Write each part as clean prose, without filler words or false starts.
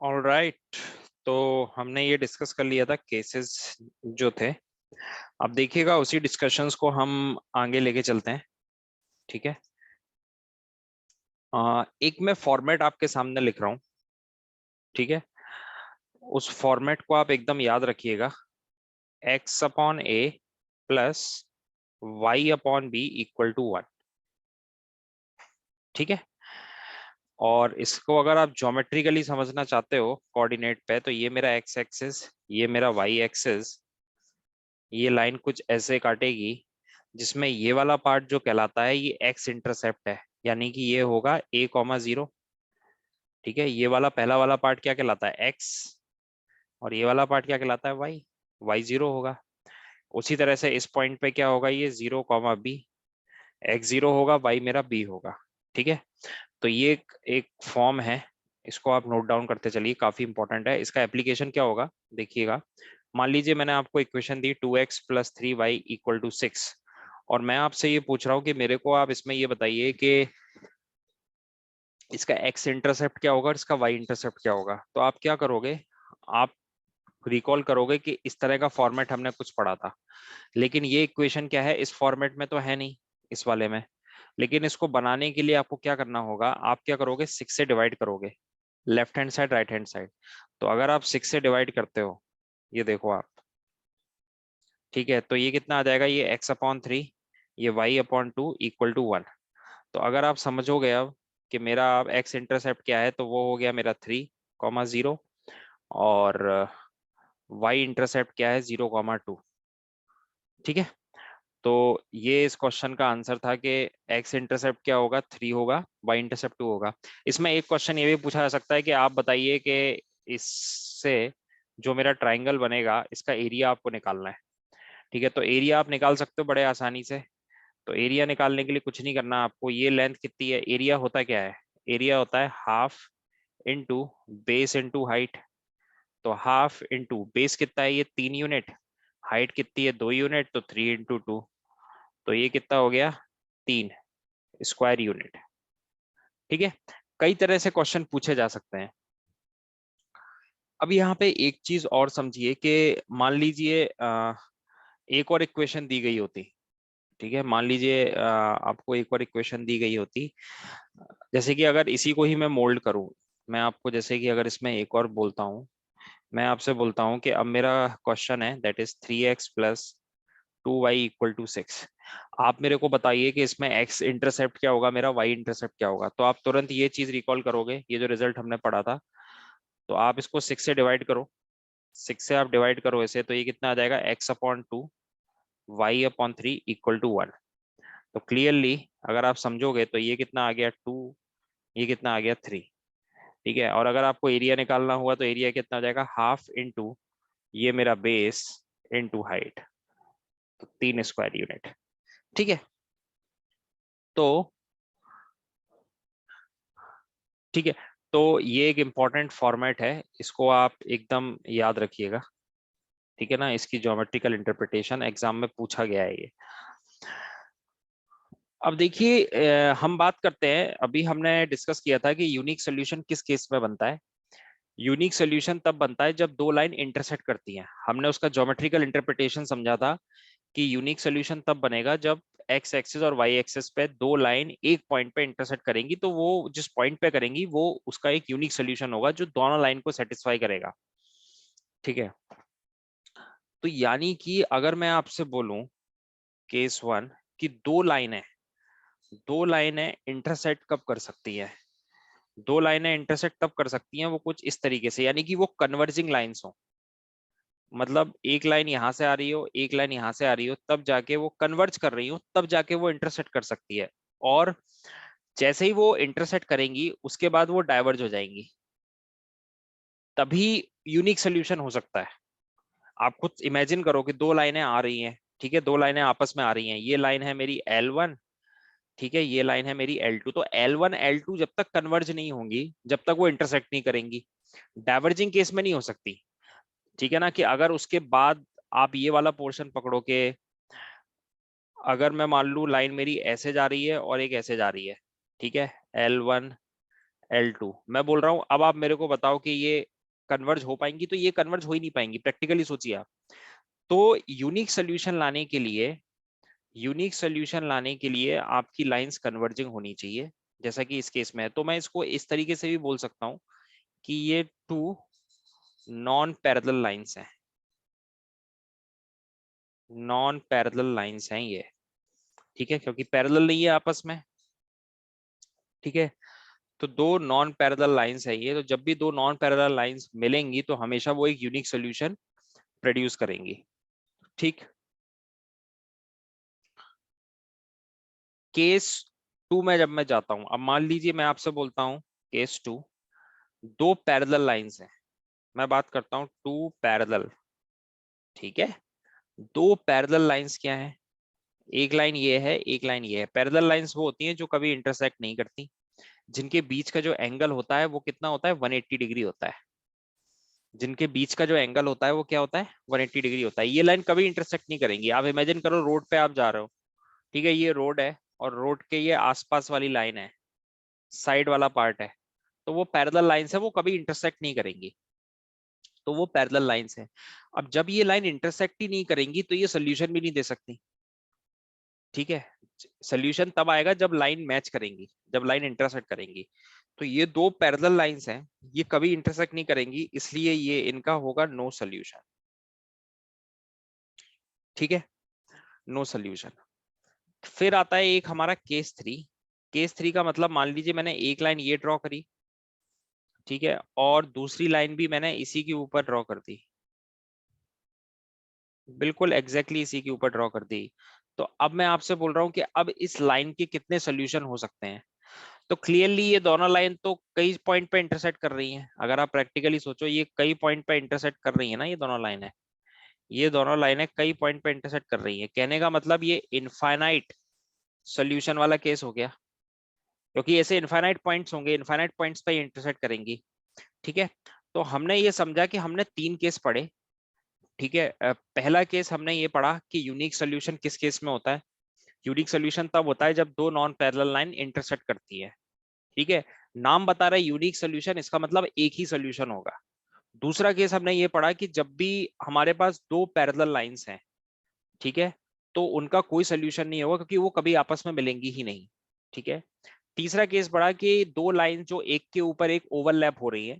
Alright, तो हमने ये डिस्कस कर लिया था केसेस जो थे। अब देखिएगा उसी डिस्कशंस को हम आगे लेके चलते हैं। ठीक है। एक मैं फॉर्मेट आपके सामने लिख रहा हूँ। ठीक है। उस फॉर्मेट को आप एकदम याद रखिएगा। x upon a plus y upon b equal to 1। ठीक है। और इसको अगर आप ज्योमेट्रिकली समझना चाहते हो कोऑर्डिनेट पे, तो ये मेरा x एक्सिस, ये मेरा y एक्सिस, ये लाइन कुछ ऐसे काटेगी जिसमें ये वाला पार्ट जो कहलाता है ये एक्स इंटरसेप्ट है, यानी कि ये होगा a,0। ठीक है। ये वाला पहला वाला पार्ट क्या कहलाता है, एक्स, और ये वाला पार्ट क्या कहलाता है, वाई। वाई जीरो होगा। उसी तरह से इस पॉइंट पे क्या होगा, ये 0,b, एक्स जीरो होगा, वाई मेरा बी होगा। ठीक है। तो ये एक फॉर्म है, इसको आप नोट डाउन करते चलिए, काफी इंपॉर्टेंट है। इसका एप्लीकेशन क्या होगा देखिएगा। मान लीजिए मैंने आपको इक्वेशन दी 2x plus 3y equal to 6, और मैं आपसे ये पूछ रहा हूँ कि मेरे को आप इसमें ये बताइए कि इसका x इंटरसेप्ट क्या होगा और इसका y इंटरसेप्ट क्या होगा। तो आप क्या करोगे, आप रिकॉल करोगे कि इस तरह का फॉर्मेट हमने कुछ पढ़ा था, लेकिन ये इक्वेशन क्या है, इस फॉर्मेट में तो है नहीं, इस वाले में। लेकिन इसको बनाने के लिए आपको क्या करना होगा, आप क्या करोगे, 6 से डिवाइड करोगे, left hand side right hand side. तो अगर आप 6 से डिवाइड करते हो, ये देखो आप, ठीक है, तो ये कितना आ जाएगा, ये x अपॉन 3, ये y अपॉन 2 इक्वल टू 1। तो अगर आप समझोगे अब कि मेरा अब x इंटरसेप्ट क्या है, तो वो हो गया मेरा 3,0, और y इंटरसेप्ट क्या है, 0,2। ठीक है। तो ये इस क्वेश्चन का आंसर था कि x इंटरसेप्ट क्या होगा, 3 होगा, y इंटरसेप्ट 2 होगा। इसमें एक क्वेश्चन ये भी पूछा जा सकता है कि आप बताइए कि इससे जो मेरा ट्राइंगल बनेगा इसका एरिया आपको निकालना है। ठीक है। तो एरिया आप निकाल सकते हो बड़े आसानी से। तो एरिया निकालने के लिए कुछ नहीं करना आपको, ये लेंथ कितनी है, एरिया होता क्या है, एरिया होता है half into base into height. तो हाफ इंटू बेस कितना है, ये 3 यूनिट, हाइट कितनी है, 2 यूनिट, तो 3 इंटू 2, तो ये कितना हो गया, 3 स्क्वायर यूनिट। ठीक है। कई तरह से क्वेश्चन पूछे जा सकते हैं। अब यहाँ पे एक चीज और समझिए कि मान लीजिए एक और इक्वेशन दी गई होती। ठीक है। मान लीजिए आपको एक और इक्वेशन दी गई होती, जैसे कि अगर इसी को ही मैं मोल्ड करूं, मैं आपको जैसे कि अगर इसमें एक और बोलता हूं, मैं आपसे बोलता हूं कि अब मेरा क्वेश्चन है that is 3x plus 2y equal to 6। आप मेरे को बताइए कि इसमें x इंटरसेप्ट क्या होगा, मेरा y इंटरसेप्ट क्या होगा। तो आप तुरंत ये चीज रिकॉल करोगे, ये जो रिजल्ट हमने पढ़ा था। तो आप इसको 6 से डिवाइड करो, 6 से आप डिवाइड करो इसे, तो ये कितना आ जाएगा, x upon 2 y upon 3 equal to 1। तो क्लियरली अगर आप समझोगे तो ये कितना आ गया 2, ये कितना आ गया 3। ठीक है। और अगर आपको एरिया निकालना हुआ तो एरिया कितना हो जाएगा, हाफ इंटू ये मेरा बेस इंटू हाइट, तो 3 स्क्वायर यूनिट। ठीक है। तो ठीक है, तो ये एक इम्पॉर्टेंट फॉर्मेट है, इसको आप एकदम याद रखिएगा। ठीक है ना, इसकी ज्योमेट्रिकल इंटरप्रिटेशन एग्जाम में पूछा गया है ये। अब देखिए हम बात करते हैं, अभी हमने डिस्कस किया था कि यूनिक सोल्यूशन किस केस में बनता है। यूनिक सोल्यूशन तब बनता है जब दो लाइन इंटरसेक्ट करती हैं। हमने उसका ज्योमेट्रिकल इंटरप्रिटेशन समझा था कि यूनिक सोल्यूशन तब बनेगा जब एक्स एक्सिस और वाई एक्सिस पे दो लाइन एक पॉइंट पे इंटरसेक्ट करेंगी, तो वो जिस पॉइंट पे करेंगी वो उसका एक यूनिक सोल्यूशन होगा जो दोनों लाइन को सेटिस्फाई करेगा। ठीक है। तो यानी कि अगर मैं आपसे बोलूं केस वन कि दो लाइनें इंटरसेक्ट कब कर सकती हैं, दो लाइनें इंटरसेक्ट तब कर सकती हैं वो कुछ इस तरीके से, यानी कि वो कन्वर्जिंग लाइंस हो। मतलब एक लाइन यहां से आ रही हो, एक लाइन यहां से आ रही हो, तब जाके वो कन्वर्ज कर रही हो, तब जाके वो इंटरसेक्ट कर सकती है। और जैसे ही वो इंटरसेक्ट करेंगी उसके बाद वो डाइवर्ज हो जाएंगी, तभी यूनिक सोल्यूशन हो सकता है। आप खुद इमेजिन करो कि दो लाइनें आ रही हैं, ठीक है, दो लाइनें आपस में आ रही हैं, ये लाइन है मेरी L1, ठीक है, ये लाइन है मेरी L2। तो L1 L2 जब तक कन्वर्ज नहीं होंगी, जब तक वो इंटरसेक्ट नहीं करेंगी, डाइवर्जिंग केस में नहीं हो सकती। ठीक है ना, कि अगर उसके बाद आप ये वाला पोर्शन पकड़ो कि अगर मैं मान लू लाइन मेरी ऐसे जा रही है और एक ऐसे जा रही है, ठीक है, L1 L2, मैं बोल रहा हूं अब आप मेरे को बताओ कि ये कन्वर्ज हो पाएंगी, तो ये कन्वर्ज हो ही नहीं पाएंगी, प्रैक्टिकली सोचिए आप। तो यूनिक सोल्यूशन लाने के लिए आपकी लाइंस कन्वर्जिंग होनी चाहिए, जैसा कि इस केस में है। तो मैं इसको इस तरीके से भी बोल सकता हूं कि ये टू नॉन पैरेलल लाइंस हैं, नॉन पैरेलल लाइंस हैं ये, ठीक है, क्योंकि पैरेलल नहीं है आपस में, ठीक है। तो दो नॉन पैरेलल लाइंस है ये, तो जब भी दो नॉन पैरेलल लाइंस मिलेंगी तो हमेशा वो एक यूनिक सोल्यूशन प्रोड्यूस करेंगी, ठीक। केस टू में जब मैं जाता हूं, अब मान लीजिए मैं आपसे बोलता हूं केस टू, दो पैरेलल लाइंस हैं, मैं बात करता हूं टू पैरेलल, ठीक है। दो पैरेलल लाइंस क्या है, एक लाइन ये है, एक लाइन ये है। पैरेलल लाइंस वो होती हैं जो कभी इंटरसेक्ट नहीं करती, जिनके बीच का जो एंगल होता है वो कितना होता है, 180 डिग्री होता है। जिनके बीच का जो एंगल होता है वो क्या होता है, 180 डिग्री होता है। ये लाइन कभी इंटरसेक्ट नहीं करेंगी। आप इमेजिन करो रोड पे आप जा रहे हो, ठीक है, ये रोड है और रोड के ये आसपास वाली लाइन है, साइड वाला पार्ट है, तो वो पैरेलल लाइंस है, वो कभी इंटरसेक्ट नहीं करेंगी, तो वो पैरेलल लाइंस है। अब जब ये लाइन इंटरसेक्ट ही नहीं करेंगी तो ये सोल्यूशन भी नहीं दे सकती, ठीक है। सोल्यूशन तब आएगा जब लाइन मैच करेंगी, जब लाइन इंटरसेक्ट करेंगी। तो ये दो पैरेलल लाइंस हैं, ये कभी इंटरसेक्ट नहीं करेंगी, इसलिए ये इनका होगा नो सोल्यूशन, ठीक है, नो सोल्यूशन। फिर आता है एक हमारा केस थ्री। केस थ्री का मतलब मान लीजिए मैंने एक लाइन ये ड्रॉ करी, ठीक है, और दूसरी लाइन भी मैंने इसी के ऊपर ड्रॉ कर दी, बिल्कुल एग्जैक्टली इसी के ऊपर ड्रॉ कर दी। तो अब मैं आपसे बोल रहा हूं कि अब इस लाइन के कितने सोल्यूशन हो सकते हैं। तो क्लियरली ये दोनों लाइन तो कई पॉइंट पे इंटरसेक्ट कर रही हैं, अगर आप प्रैक्टिकली सोचो ये कई पॉइंट पे इंटरसेक्ट कर रही है ना, ये दोनों लाइनें, ये दोनों लाइनें कई पॉइंट पे इंटरसेक्ट कर रही हैं। कहने का मतलब ये इनफाइनाइट सोल्यूशन वाला केस हो गया, क्योंकि ऐसे इनफाइनाइट पॉइंट्स होंगे, इनफाइनाइट पॉइंट्स पे इंटरसेक्ट करेंगी, ठीक है। तो हमने ये समझा कि हमने तीन केस पढ़े, ठीक है। पहला केस हमने ये पढ़ा कि यूनिक सोल्यूशन किस केस में होता है। यूनिक सोल्यूशन तब होता है जब दो नॉन पैरेलल लाइन इंटरसेक्ट करती है, ठीक है। नाम बता रहा है यूनिक सोल्यूशन, इसका मतलब एक ही सोल्यूशन होगा। दूसरा केस हमने ये पढ़ा कि जब भी हमारे पास दो पैरेलल लाइंस हैं, ठीक है, तो उनका कोई सोल्यूशन नहीं होगा, क्योंकि वो कभी आपस में मिलेंगी ही नहीं, ठीक है। तीसरा केस पढ़ा कि दो लाइन जो एक के ऊपर एक ओवरलैप हो रही है,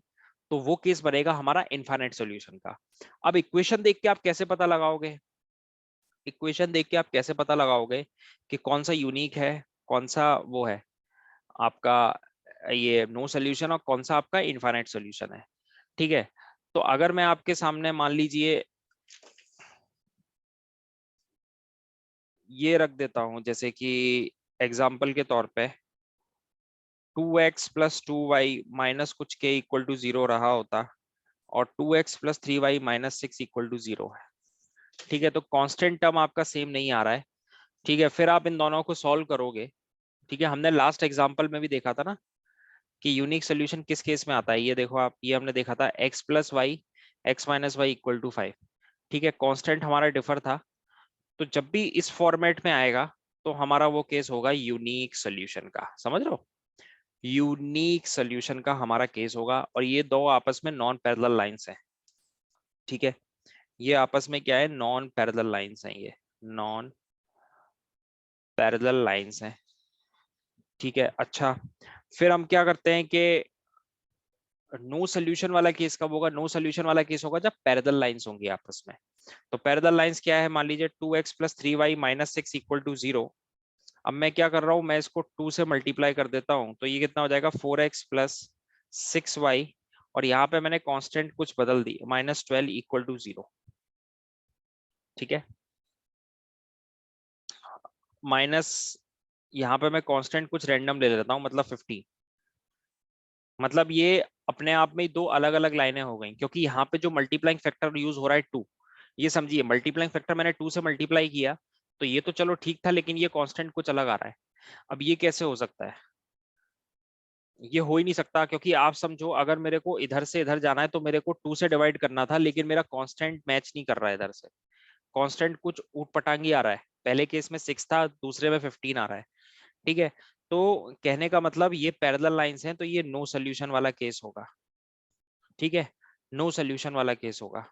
तो वो केस बनेगा हमारा इनफाइनाइट सोल्यूशन का। अब इक्वेशन देख के आप कैसे पता लगाओगे, इक्वेशन देख के आप कैसे पता लगाओगे कि कौन सा यूनिक है, कौन सा वो है आपका ये नो सोल्यूशन, और कौन सा आपका इनफाइनाइट सोल्यूशन है, ठीक है। तो अगर मैं आपके सामने मान लीजिए ये रख देता हूं, जैसे कि एग्जाम्पल के तौर पे 2x प्लस 2y माइनस कुछ के इक्वल टू 0 रहा होता, और 2x plus 3y minus 6 equal to 0 है, ठीक है। तो कांस्टेंट टर्म आपका सेम नहीं आ रहा है, ठीक है। फिर आप इन दोनों को सॉल्व करोगे, ठीक है। हमने लास्ट एग्जाम्पल में भी देखा था ना कि यूनिक सोल्यूशन किस केस में आता है। ये देखो आप, ये हमने देखा था x plus y x minus y equal to 5, ठीक है। कांस्टेंट हमारा डिफर था, तो जब भी इस फॉर्मेट में आएगा तो हमारा वो केस होगा यूनिक सोल्यूशन का, समझ रहे हो, यूनिक सोल्यूशन का हमारा केस होगा। और ये दो आपस में नॉन पैरेलल लाइंस हैं, ठीक है। ये आपस में क्या है, नॉन पैरेलल लाइंस हैं, ये नॉन पैरेलल लाइंस हैं, ठीक है। अच्छा, फिर हम क्या करते हैं कि नो सोल्यूशन वाला केस कब होगा, नो सोल्यूशन वाला केस होगा जब पैरेलल लाइंस होंगी आपस में। तो पैरेलल लाइंस क्या है, मान लीजिए 2x plus 3y minus 6 equal to 0। अब मैं क्या कर रहा हूं, मैं इसको 2 से मल्टीप्लाई कर देता हूं, तो ये कितना हो जाएगा 4x प्लस 6y, और यहाँ पे मैंने कांस्टेंट कुछ बदल दी, -12 इक्वल टू 0, ठीक है। माइनस, यहाँ पे मैं कांस्टेंट कुछ रैंडम ले लेता हूँ, मतलब 50। मतलब ये अपने आप में दो अलग अलग लाइनें हो गई, क्योंकि यहाँ पे जो मल्टीप्लाइंग फैक्टर यूज हो रहा है 2, ये समझिए मल्टीप्लाइंग फैक्टर मैंने 2 से मल्टीप्लाई किया, तो ये तो चलो ठीक था, लेकिन ये कांस्टेंट कुछ अलग आ रहा है। अब ये कैसे हो सकता है, ये हो ही नहीं सकता, क्योंकि आप समझो अगर मेरे को इधर से इधर जाना है तो मेरे को 2 से डिवाइड करना था, लेकिन मेरा कांस्टेंट मैच नहीं कर रहा है इधर से, कांस्टेंट कुछ ऊटपटांगी आ रहा है। पहले केस में 6 था, दूसरे में 15 आ रहा है, ठीक है। तो कहने का मतलब ये पैरेलल लाइंस हैं, तो ये नो सोल्यूशन वाला केस होगा, ठीक है। नो सोल्यूशन वाला केस होगा।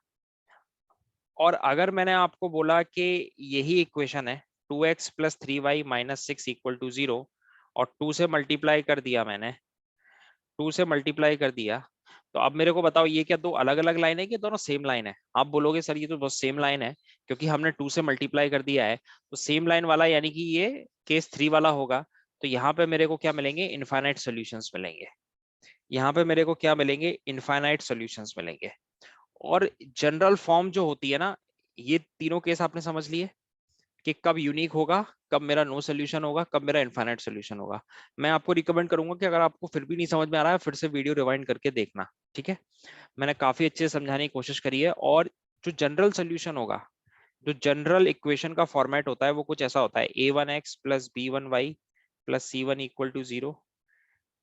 और अगर मैंने आपको बोला कि यही इक्वेशन है 2x plus 3y minus 6 equal to 0 और 2 से मल्टीप्लाई कर दिया मैंने, 2 से मल्टीप्लाई कर दिया, तो अब मेरे को बताओ ये क्या दो अलग अलग लाइन है कि दोनों सेम लाइन है? आप बोलोगे सर ये तो बहुत सेम लाइन है, क्योंकि हमने 2 से मल्टीप्लाई कर दिया है, तो सेम लाइन वाला यानी कि ये केस 3 वाला होगा। तो यहाँ पे मेरे को क्या मिलेंगे? इनफाइनाइट सॉल्यूशंस मिलेंगे। यहाँ पे मेरे को क्या मिलेंगे? इनफाइनाइट सॉल्यूशंस मिलेंगे। और जनरल फॉर्म जो होती है ना, ये तीनों केस आपने समझ लिए कि कब यूनिक होगा, कब मेरा नो सोल्यूशन होगा, कब मेरा इनफाइनाइट सोल्यूशन होगा। मैं आपको रिकमेंड करूंगा कि अगर आपको फिर भी नहीं समझ में आ रहा है, फिर से वीडियो रिवाइंड करके देखना, ठीक है? मैंने काफी अच्छे से समझाने की कोशिश करी है। और जो जनरल सोल्यूशन होगा, जो जनरल इक्वेशन का फॉर्मेट होता है, वो कुछ ऐसा होता है: a1x plus b1y plus c1 equal to 0,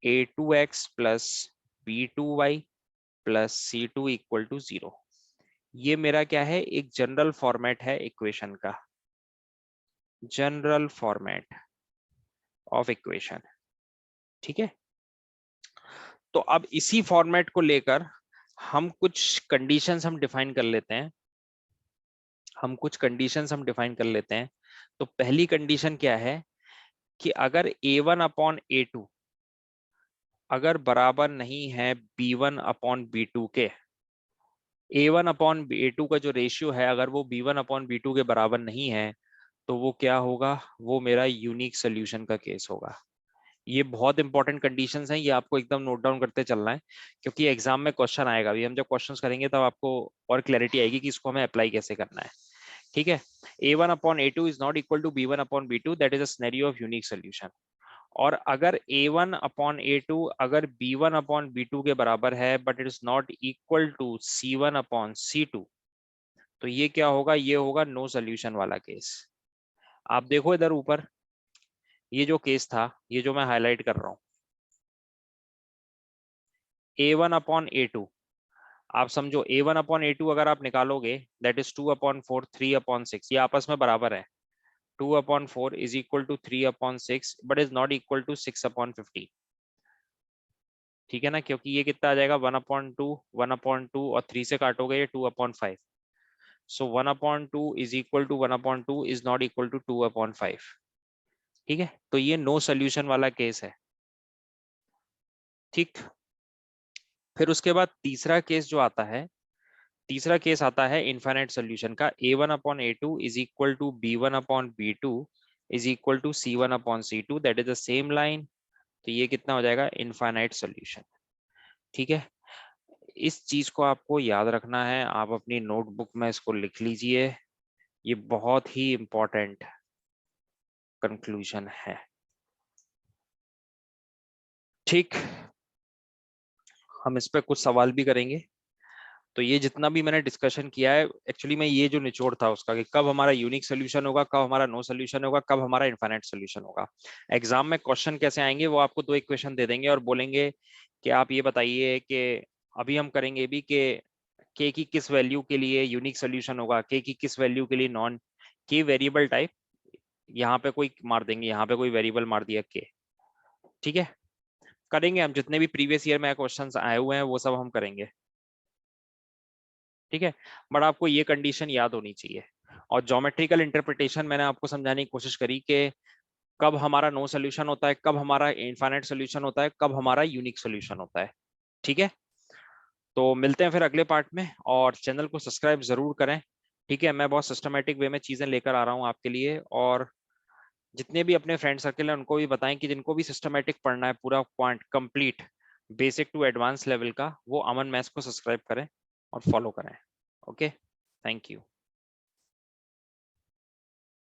a2x plus b2y plus c2 equal to 0। ये मेरा क्या है? एक जनरल फॉर्मेट है इक्वेशन का, जनरल फॉर्मेट ऑफ इक्वेशन, ठीक है? तो अब इसी फॉर्मेट को लेकर हम कुछ कंडीशंस हम डिफाइन कर लेते हैं, हम कुछ कंडीशंस हम डिफाइन कर लेते हैं। तो पहली कंडीशन क्या है कि अगर a1 अपॉन a2 अगर बराबर नहीं है b1 अपॉन b2 के, a1 अपॉन a2 का जो रेशियो है अगर वो b1 अपॉन b2 के बराबर नहीं है, तो वो क्या होगा? वो मेरा यूनिक सोल्यूशन का केस होगा। ये बहुत इंपॉर्टेंट कंडीशंस हैं, ये आपको एकदम नोट डाउन करते चलना है, क्योंकि एग्जाम में क्वेश्चन आएगा। अभी हम जब क्वेश्चंस करेंगे तब आपको और क्लैरिटी आएगी कि इसको हमें अप्लाई कैसे करना है, ठीक है? a1 upon a2 is not equal to b1 upon b2, that is a scenario of unique solution. और अगर a1 अपॉन a2 अगर b1 अपॉन b2 के बराबर है but it is not equal to c1 upon c2, तो ये क्या होगा? ये होगा नो सोल्यूशन वाला केस। आप देखो इधर ऊपर, ये जो केस था, ये जो मैं हाईलाइट कर रहा हूं, a1 अपॉन a2, आप समझो a1 अपॉन a2 अगर आप निकालोगे, दैट इज 2 अपॉन 4 3 अपॉन 6, ये आपस में बराबर है। 2 upon 4 is equal to 3 upon 6 but is not equal to 6 upon 15, ठीक है ना? क्योंकि ये कितना आ जाएगा? 1 अपॉन 2, 1 अपॉन 2 और 3 से काटोगे ये 2 upon 5। So 1 upon 2 is equal to 1 upon 2 is not equal to 2 upon 5, ठीक है? तो ये नो सोल्यूशन वाला केस है, ठीक? फिर उसके बाद तीसरा केस जो आता है, तीसरा केस आता है इनफाइनाइट सोल्यूशन का। a1 upon a2 is equal to b1 upon b2 is equal to c1 upon c2, that is the same line. तो ये कितना हो जाएगा? इनफाइनाइट सोल्यूशन, ठीक है? इस चीज को आपको याद रखना है, आप अपनी नोटबुक में इसको लिख लीजिए, ये बहुत ही इंपॉर्टेंट कंक्लूजन है, ठीक? हम इस पे कुछ सवाल भी करेंगे। तो ये जितना भी मैंने डिस्कशन किया है, एक्चुअली में ये जो निचोड़ था उसका कि कब हमारा यूनिक सोल्यूशन होगा, कब हमारा नो सोल्यूशन होगा, कब हमारा इनफाइनाइट सोल्यूशन होगा। एग्जाम में क्वेश्चन कैसे आएंगे? वो आपको दो इक्वेशन दे देंगे और बोलेंगे कि आप ये बताइए कि अभी हम करेंगे भी कि के की किस वैल्यू के लिए यूनिक सोल्यूशन होगा, के की किस वैल्यू के लिए नॉन, के वेरिएबल टाइप, यहाँ पे कोई मार देंगे, यहाँ पे कोई वेरिएबल मार दिया के, ठीक है? करेंगे हम, जितने भी प्रीवियस ईयर में क्वेश्चंस आए हुए हैं वो सब हम करेंगे, ठीक है? बट आपको ये कंडीशन याद होनी चाहिए। और ज्योमेट्रिकल इंटरप्रिटेशन मैंने आपको समझाने की कोशिश करी कि कब हमारा नो सोल्यूशन होता है, कब हमारा इनफाइनाइट सोल्यूशन होता है, कब हमारा यूनिक सोल्यूशन होता है, ठीक है? तो मिलते हैं फिर अगले पार्ट में, और चैनल को सब्सक्राइब जरूर करें, ठीक है? मैं बहुत सिस्टमेटिक वे में चीजें लेकर आ रहा हूँ आपके लिए। और जितने भी अपने फ्रेंड सर्कल हैं उनको भी बताएं कि जिनको भी सिस्टमेटिक पढ़ना है पूरा quant complete basic to advance level का, वो अमन मैथ्स को सब्सक्राइब करें और फॉलो करें। Okay, thank you.